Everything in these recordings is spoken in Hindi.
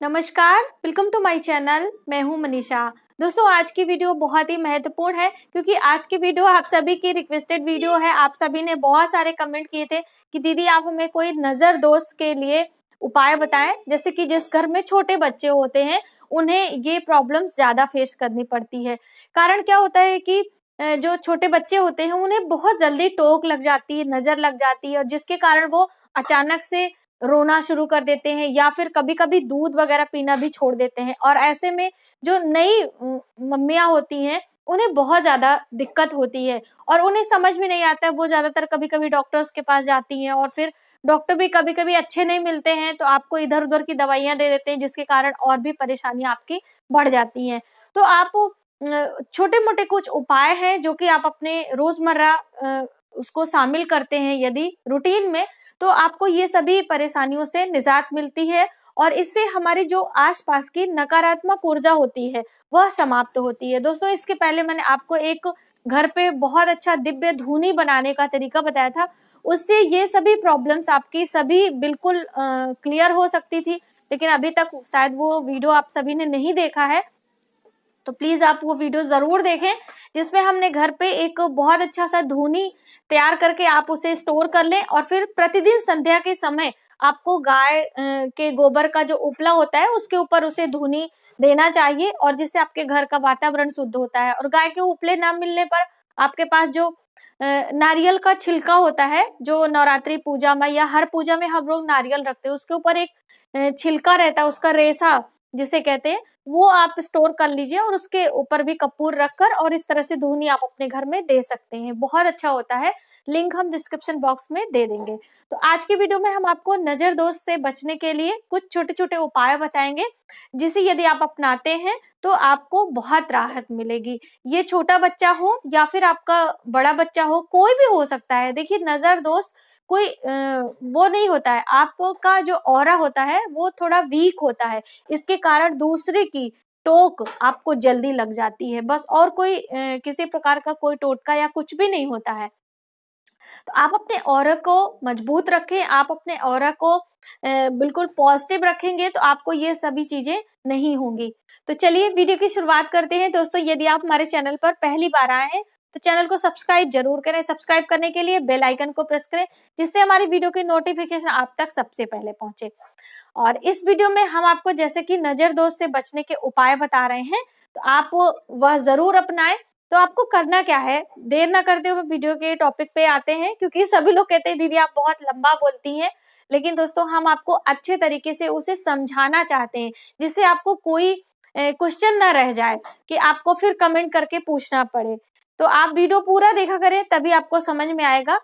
नमस्कार, वेलकम टू माय चैनल। मैं हूं मनीषा। दोस्तों, आज की वीडियो बहुत ही महत्वपूर्ण है क्योंकि आज की वीडियो आप सभी की रिक्वेस्टेड वीडियो है। आप सभी ने बहुत सारे कमेंट किए थे कि दीदी आप हमें कोई नजर दोष के लिए उपाय बताएं। जैसे कि जिस घर में छोटे बच्चे होते हैं उन्हें ये प्रॉब्लम्स ज्यादा फेस करनी पड़ती है। कारण क्या होता है कि जो छोटे बच्चे होते हैं उन्हें बहुत जल्दी टोक लग जाती है, नजर लग जाती है, और जिसके कारण वो अचानक से रोना शुरू कर देते हैं या फिर कभी-कभी दूध वगैरह पीना भी छोड़ देते हैं। और ऐसे में जो नई मम्मियाँ होती हैं उन्हें बहुत ज़्यादा दिक्कत होती है और उन्हें समझ में नहीं आता है। वो ज़्यादातर कभी-कभी डॉक्टर्स के पास जाती हैं और फिर डॉक्टर भी कभी-कभी अच्छे नहीं मिलते हैं, तो आपको इधर-उधर की दवाइयाँ दे देते हैं, जिसके कारण और भी परेशानियाँ आपकी बढ़ जाती हैं। तो आप छोटे-मोटे कुछ उपाय हैं जो कि आप अपने रोज़मर्रा उसको शामिल करते हैं यदि रूटीन में, तो आपको ये सभी परेशानियों से निजात मिलती है और इससे हमारी जो आसपास की नकारात्मक ऊर्जा होती है वह समाप्त होती है। दोस्तों, इसके पहले मैंने आपको एक घर पे बहुत अच्छा दिव्य धूनी बनाने का तरीका बताया था। उससे ये सभी प्रॉब्लम्स आपकी सभी बिल्कुल क्लियर हो सकती थी, लेकिन अभी तक शायद वो वीडियो आप सभी ने नहीं देखा है, तो प्लीज आप वो वीडियो जरूर देखें, जिसमें हमने घर पे एक बहुत अच्छा सा धूनी तैयार करके आप उसे स्टोर कर लें और फिर प्रतिदिन संध्या के समय आपको गाय के गोबर का जो उपला होता है उसके ऊपर उसे धूनी देना चाहिए, और जिससे आपके घर का वातावरण शुद्ध होता है। और गाय के उपले ना मिलने पर आपके पास जो नारियल का छिलका होता है, जो नवरात्रि पूजा में या हर पूजा में हम लोग नारियल रखते हैं, उसके ऊपर एक छिलका रहता है, उसका रेशा जिसे कहते हैं, वो आप स्टोर कर लीजिए और उसके ऊपर भी कपूर रखकर और इस तरह से धूनी आप अपने घर में दे सकते हैं। बहुत अच्छा होता है, लिंक हम डिस्क्रिप्शन बॉक्स में दे देंगे। तो आज की वीडियो में हम आपको नजर दोष से बचने के लिए कुछ छोटे-छोटे उपाय बताएंगे, जिसे यदि आप अपनाते हैं तो आपको बहुत राहत मिलेगी। ये छोटा बच्चा हो या फिर आपका बड़ा बच्चा हो, कोई भी हो सकता है। देखिए, नजर दोष कोई वो नहीं होता है, आपका जो ऑरा होता है वो थोड़ा वीक होता है, इसके कारण दूसरे की टोक आपको जल्दी लग जाती है, बस। और कोई किसी प्रकार का कोई टोटका या कुछ भी नहीं होता है। तो आप अपने ऑरा को मजबूत रखें, आप अपने ऑरा को बिल्कुल पॉजिटिव रखेंगे तो आपको ये सभी चीजें नहीं होंगी। तो चलिए वीडियो की शुरुआत करते हैं। दोस्तों, यदि आप हमारे चैनल पर पहली बार आए हैं तो चैनल को सब्सक्राइब जरूर करें। सब्सक्राइब करने के लिए बेल आइकन को प्रेस करें, जिससे हमारी वीडियो की नोटिफिकेशन आप तक सबसे पहले पहुंचे। और इस वीडियो में हम आपको जैसे कि नजर दोष से बचने के उपाय बता रहे हैं, तो आप वह जरूर अपनाएं। तो आपको करना क्या है, देर ना करते हुए वीडियो के टॉपिक पे आते हैं, क्योंकि सभी लोग कहते हैं दीदी आप बहुत लंबा बोलती हैं, लेकिन दोस्तों हम आपको अच्छे तरीके से उसे समझाना चाहते हैं, जिससे आपको कोई क्वेश्चन ना रह जाए कि आपको फिर कमेंट करके पूछना पड़े। तो आप वीडियो पूरा देखा करें, तभी आपको समझ में आएगा।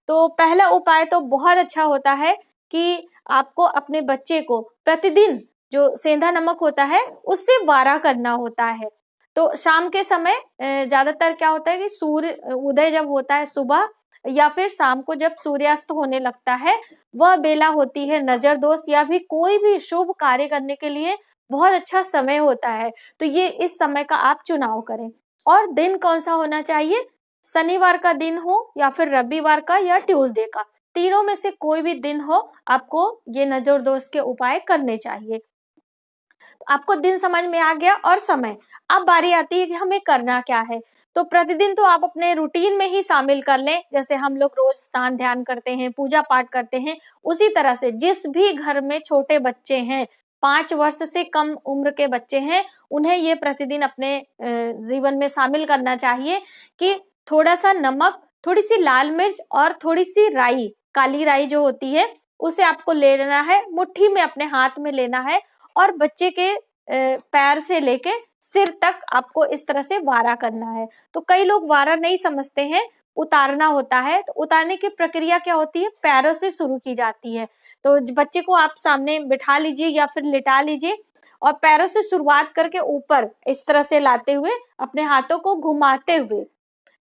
तो पहला उपाय तो बहुत अच्छा होता है कि आपको अपने बच्चे को प्रतिदिन जो सेंधा नमक होता है उससे वारा करना होता है। तो शाम के समय ज्यादातर क्या होता है कि सूर्य उदय जब होता है सुबह या फिर शाम को जब सूर्यास्त होने लगता है, वह बेला होती है नजर दोष या भी कोई भी शुभ कार्य करने के लिए बहुत अच्छा समय होता है। तो ये इस समय का आप चुनाव करें। और दिन कौन सा होना चाहिए, शनिवार का दिन हो या फिर रविवार का या ट्यूसडे का, तीनों में से कोई भी दिन हो, आपको ये नजर दोष के उपाय करने चाहिए। तो आपको दिन समझ में आ गया और समय। अब बारी आती है कि हमें करना क्या है। तो प्रतिदिन तो आप अपने रूटीन में ही शामिल कर लें, जैसे हम लोग रोज स्नान ध्यान करते हैं, पूजा पाठ करते हैं, उसी तरह से जिस भी घर में छोटे बच्चे हैं, 5 वर्ष से कम उम्र के बच्चे हैं, उन्हें ये प्रतिदिन अपने जीवन में शामिल करना चाहिए कि थोड़ा सा नमक, थोड़ी सी लाल मिर्च और थोड़ी सी राई, काली राई जो होती है, उसे आपको ले लेना है, मुट्ठी में अपने हाथ में लेना है और बच्चे के पैर से लेके सिर तक आपको इस तरह से वारा करना है। तो कई लोग वारा नहीं समझते हैं, उतारना होता है। तो उतारने की प्रक्रिया क्या होती है, पैरों से शुरू की जाती है। तो बच्चे को आप सामने बिठा लीजिए या फिर लिटा लीजिए और पैरों से शुरुआत करके ऊपर इस तरह से लाते हुए अपने हाथों को घुमाते हुए,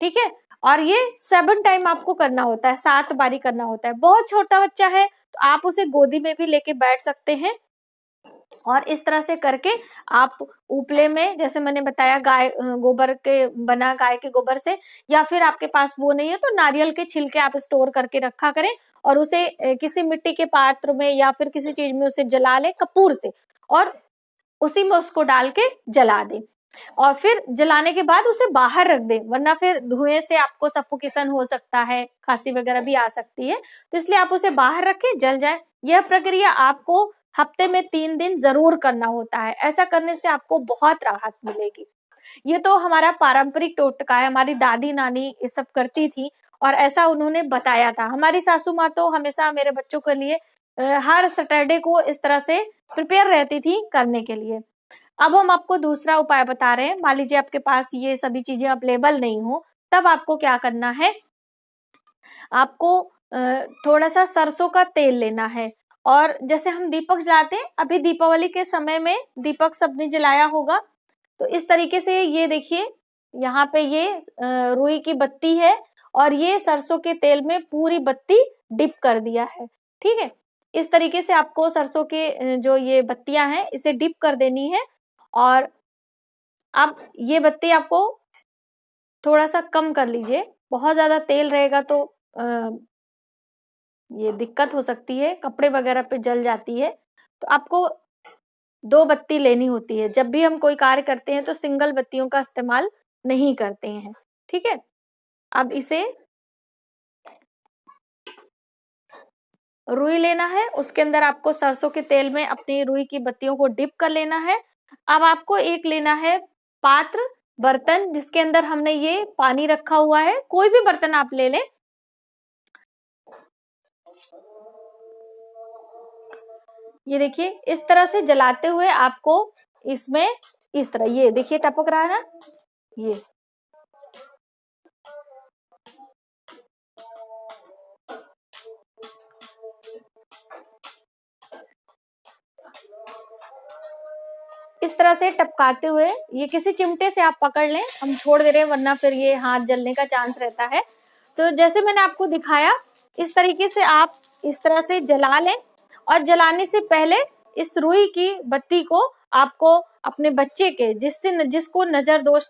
ठीक है। और ये 7 टाइम आपको करना होता है, 7 बारी करना होता है। बहुत छोटा बच्चा है तो आप उसे गोदी में भी लेके बैठ सकते हैं और इस तरह से करके आप उपले में, जैसे मैंने बताया, गाय गोबर के बना, गाय के गोबर से, या फिर आपके पास वो नहीं है तो नारियल के छिलके आप स्टोर करके रखा करें और उसे किसी मिट्टी के पात्र में या फिर किसी चीज में उसे जला लें कपूर से, और उसी में उसको डाल के जला दें। और फिर जलाने के बाद उसे बाहर रख दें, वरना फिर धुएं से आपको सफोकेशन हो सकता है, खांसी वगैरह भी आ सकती है। तो इसलिए आप उसे बाहर रखें, जल जाए। यह प्रक्रिया आपको हफ्ते में 3 दिन जरूर करना होता है। ऐसा करने से आपको बहुत राहत मिलेगी। ये तो हमारा पारंपरिक टोटका है, हमारी दादी नानी ये सब करती थी और ऐसा उन्होंने बताया था। हमारी सासू माँ तो हमेशा मेरे बच्चों के लिए हर सैटरडे को इस तरह से प्रिपेयर रहती थी करने के लिए। अब हम आपको दूसरा उपाय बता रहे हैं। मान लीजिए आपके पास ये सभी चीजें अवेलेबल नहीं हो, तब आपको क्या करना है, आपको थोड़ा सा सरसों का तेल लेना है। और जैसे हम दीपक जलाते हैं, अभी दीपावली के समय में दीपक सबने जलाया होगा, तो इस तरीके से ये देखिए यहाँ पे ये रुई की बत्ती है और ये सरसों के तेल में पूरी बत्ती डिप कर दिया है। ठीक है, इस तरीके से आपको सरसों के जो ये बत्तियां हैं इसे डिप कर देनी है। और अब ये बत्ती आपको थोड़ा सा कम कर लीजिए, बहुत ज्यादा तेल रहेगा तो ये दिक्कत हो सकती है, कपड़े वगैरह पे जल जाती है। तो आपको 2 बत्ती लेनी होती है। जब भी हम कोई कार्य करते हैं तो सिंगल बत्तियों का इस्तेमाल नहीं करते हैं। ठीक है, अब इसे रुई लेना है, उसके अंदर आपको सरसों के तेल में अपनी रुई की बत्तियों को डिप कर लेना है। अब आपको एक लेना है पात्र, बर्तन, जिसके अंदर हमने ये पानी रखा हुआ है। कोई भी बर्तन आप ले लें। ये देखिए इस तरह से जलाते हुए आपको इसमें इस तरह, ये देखिए टपक रहा है ना, ये इस तरह से टपकाते हुए, ये किसी चिमटे से आप पकड़ लें, हम छोड़ दे रहे हैं वरना फिर ये हाथ जलने का चांस रहता है। तो जैसे मैंने आपको दिखाया इस तरीके से आप इस तरह से जला लें। और जलाने से पहले इस रुई की बत्ती को आपको अपने बच्चे के जिसको नजर दोष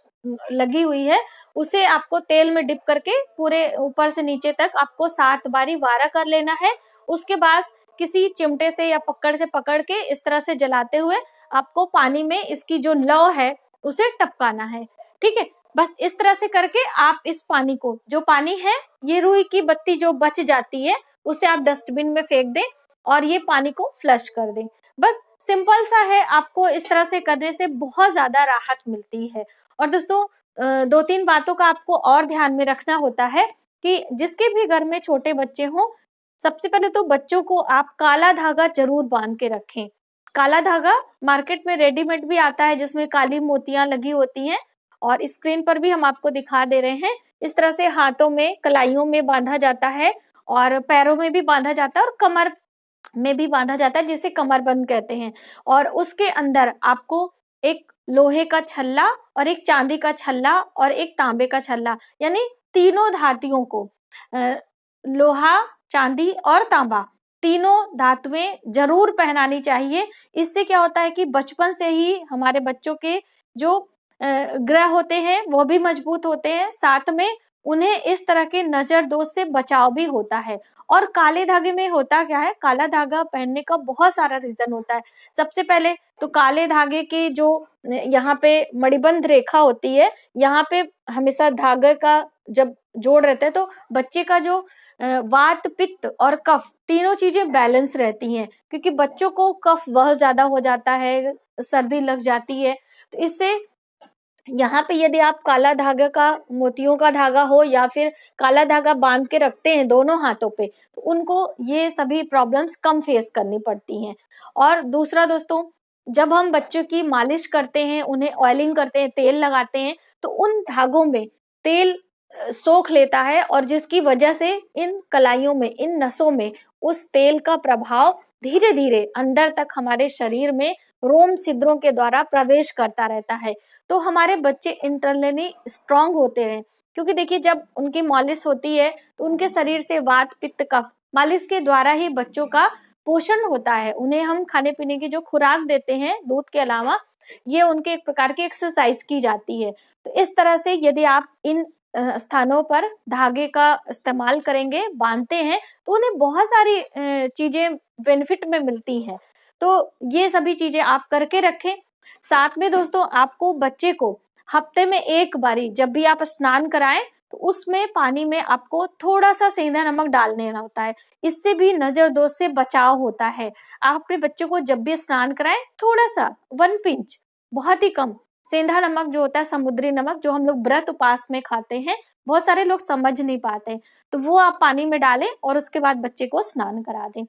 लगी हुई है उसे आपको तेल में डिप करके पूरे ऊपर से नीचे तक आपको 7 बारी वारा कर लेना है। उसके बाद किसी चिमटे से या पकड़ से पकड़ के इस तरह से जलाते हुए आपको पानी में इसकी जो लौ है उसे टपकाना है। ठीक है, बस इस तरह से करके आप इस पानी को, जो पानी है ये रुई की बत्ती जो बच जाती है उसे आप डस्टबिन में फेंक दें और ये पानी को फ्लश कर दें। बस सिंपल सा है, आपको इस तरह से करने से बहुत ज्यादा राहत मिलती है। और दोस्तों 2-3 बातों का आपको और ध्यान में रखना होता है कि जिसके भी घर में छोटे बच्चे हों, सबसे पहले तो बच्चों को आप काला धागा जरूर बांध के रखें। काला धागा मार्केट में रेडीमेड भी आता है जिसमें काली मोतियां लगी होती हैं और स्क्रीन पर भी हम आपको दिखा दे रहे हैं। इस तरह से हाथों में, कलाइयों में बांधा जाता है और पैरों में भी बांधा जाता है और कमर में भी बांधा जाता है, जिसे कमरबंद कहते हैं। और उसके अंदर आपको एक लोहे का छल्ला और एक चांदी का छल्ला और एक तांबे का छल्ला, यानी तीनों धातुओं को, लोहा, चांदी और तांबा, तीनों धातुएं जरूर पहनानी चाहिए। इससे क्या होता है कि बचपन से ही हमारे बच्चों के जो ग्रह होते हैं वो भी मजबूत होते हैं, साथ में उन्हें इस तरह के नजर दोष से बचाव भी होता है। और काले धागे में होता क्या है, काला धागा पहनने का बहुत सारा रीजन होता है। सबसे पहले तो काले धागे के जो यहाँ पे मणिबंध रेखा होती है, यहाँ पे हमेशा धागे का जब जोड़ रहता है तो बच्चे का जो वात, पित्त और कफ तीनों चीजें बैलेंस रहती हैं। क्योंकि बच्चों को कफ बहुत ज्यादा हो जाता है, सर्दी लग जाती है, तो इससे यहाँ पे यदि आप काला धागा का, मोतियों का धागा हो या फिर काला धागा बांध के रखते हैं दोनों हाथों पे, तो उनको ये सभी प्रॉब्लम्स कम फेस करनी पड़ती हैं। और दूसरा दोस्तों, जब हम बच्चों की मालिश करते हैं, उन्हें ऑयलिंग करते हैं, तेल लगाते हैं, तो उन धागों में तेल सोख लेता है और जिसकी वजह से इन कलाइयों में, इन नसों में उस तेल का प्रभाव धीरे धीरे अंदर तक हमारे शरीर में रोम छिद्रों के द्वारा प्रवेश करता रहता है। तो हमारे बच्चे इंटरनली स्ट्रांग होते हैं। क्योंकि देखिए जब उनकी मालिश होती है तो उनके शरीर से वात, पित्त, कफ, मालिश के द्वारा ही बच्चों का पोषण होता है। उन्हें हम खाने पीने की जो खुराक देते हैं दूध के अलावा, ये उनके एक प्रकार की एक्सरसाइज की जाती है। तो इस तरह से यदि आप इन स्थानों पर धागे का इस्तेमाल करेंगे, बांधते हैं, तो उन्हें बहुत सारी चीजें बेनिफिट में मिलती हैं। तो ये सभी चीजें आप करके रखें। साथ में दोस्तों आपको बच्चे को हफ्ते में एक बारी जब भी आप स्नान कराएं तो उसमें पानी में आपको थोड़ा सा सेंधा नमक डाल देना होता है। इससे भी नजर दोष से बचाव होता है। आप अपने बच्चों को जब भी स्नान कराएं थोड़ा सा 1 पिंच, बहुत ही कम सेंधा नमक जो होता है, समुद्री नमक जो हम लोग व्रत उपास में खाते हैं, बहुत सारे लोग समझ नहीं पाते, तो वो आप पानी में डालें और उसके बाद बच्चे को स्नान करा दें।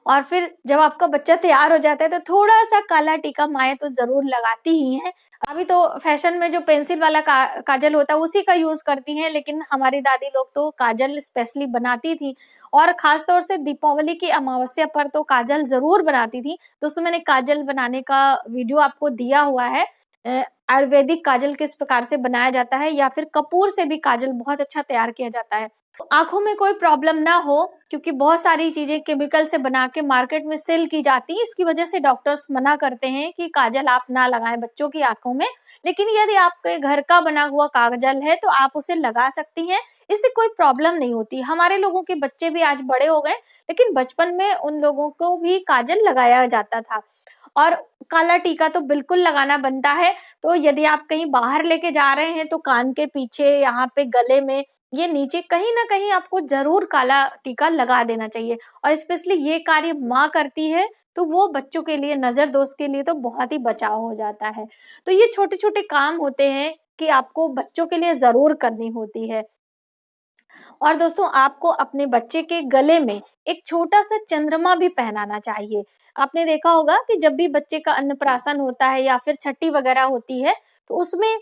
और फिर जब आपका बच्चा तैयार हो जाता है तो थोड़ा सा काला टीका माएँ तो जरूर लगाती ही हैं। अभी तो फैशन में जो पेंसिल वाला काजल होता है उसी का यूज करती हैं, लेकिन हमारी दादी लोग तो काजल स्पेशली बनाती थी और खास तौर से दीपावली की अमावस्या पर तो काजल जरूर बनाती थी। दोस्तों मैंने काजल बनाने का वीडियो आपको दिया हुआ है, आयुर्वेदिक काजल किस प्रकार से बनाया जाता है, या फिर कपूर से भी काजल बहुत अच्छा तैयार किया जाता है। आंखों में कोई प्रॉब्लम ना हो, क्योंकि बहुत सारी चीजें केमिकल से बना के मार्केट में सेल की जाती है, इसकी वजह से डॉक्टर्स मना करते हैं कि काजल आप ना लगाएं बच्चों की आंखों में। लेकिन यदि आपके घर का बना हुआ काजल है तो आप उसे लगा सकती हैं, इससे कोई प्रॉब्लम नहीं होती। हमारे लोगों के बच्चे भी आज बड़े हो गए, लेकिन बचपन में उन लोगों को भी काजल लगाया जाता था। और काला टीका तो बिल्कुल लगाना बनता है। तो यदि आप कहीं बाहर लेके जा रहे हैं तो कान के पीछे, यहाँ पे गले में, ये नीचे कहीं ना कहीं आपको जरूर काला टीका लगा देना चाहिए। और स्पेशली ये कार्य माँ करती है तो वो बच्चों के लिए, नजर दोष के लिए तो बहुत ही बचाव हो जाता है। तो ये छोटे छोटे काम होते हैं कि आपको बच्चों के लिए जरूर करनी होती है। और दोस्तों आपको अपने बच्चे के गले में एक छोटा सा चंद्रमा भी पहनाना चाहिए। आपने देखा होगा कि जब भी बच्चे का अन्नप्राशन होता है या फिर छठी वगैरह होती है तो उसमें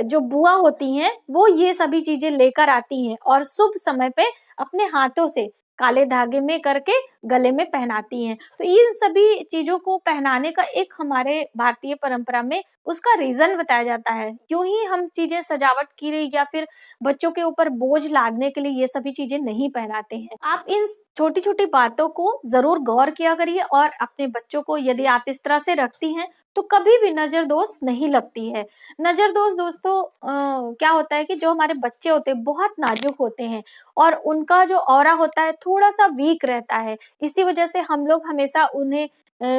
जो बुआ होती हैं वो ये सभी चीजें लेकर आती हैं और शुभ समय पे अपने हाथों से काले धागे में करके गले में पहनाती हैं। तो इन सभी चीजों को पहनाने का एक हमारे भारतीय परंपरा में उसका रीजन बताया जाता है। क्यों ही हम चीजें सजावट की रही या फिर बच्चों के ऊपर बोझ लादने के लिए ये सभी चीजें नहीं पहनाते हैं। आप इन छोटी छोटी बातों को जरूर गौर किया करिए और अपने बच्चों को यदि आप इस तरह से रखती हैं तो कभी भी नजर दोष नहीं लगती है। नजर दोष दोस्तों क्या होता है कि जो हमारे बच्चे होते हैं बहुत नाजुक होते हैं और उनका जो ऑरा होता है थोड़ा सा वीक रहता है। इसी वजह से हम लोग हमेशा उन्हें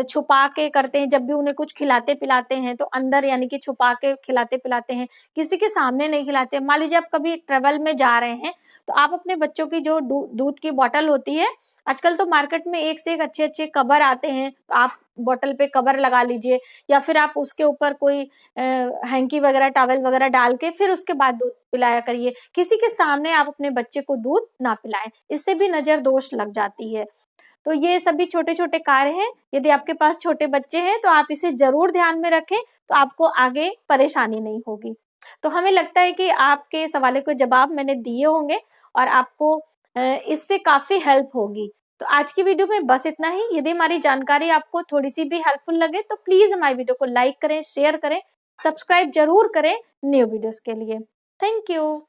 छुपा के करते हैं। जब भी उन्हें कुछ खिलाते पिलाते हैं तो अंदर यानी कि छुपा के खिलाते पिलाते हैं, किसी के सामने नहीं खिलाते। मान लीजिए आप कभी ट्रेवल में जा रहे हैं तो आप अपने बच्चों की जो दूध की बोतल होती है, आजकल तो मार्केट में एक से एक अच्छे अच्छे कवर आते हैं, तो आप बोतल पे कवर लगा लीजिए या फिर आप उसके ऊपर कोई हैंकी वगैरह, टॉवल वगैरह डाल के फिर उसके बाद दूध पिलाया करिए। किसी के सामने आप अपने बच्चे को दूध ना पिलाएं, इससे भी नजर दोष लग जाती है। तो ये सभी छोटे छोटे कार्य हैं। यदि आपके पास छोटे बच्चे हैं तो आप इसे जरूर ध्यान में रखें, तो आपको आगे परेशानी नहीं होगी। तो हमें लगता है कि आपके सवालों के जवाब मैंने दिए होंगे और आपको इससे काफी हेल्प होगी। तो आज की वीडियो में बस इतना ही। यदि हमारी जानकारी आपको थोड़ी सी भी हेल्पफुल लगे तो प्लीज हमारी वीडियो को लाइक करें, शेयर करें, सब्सक्राइब जरूर करें न्यू वीडियोस के लिए। Thank you.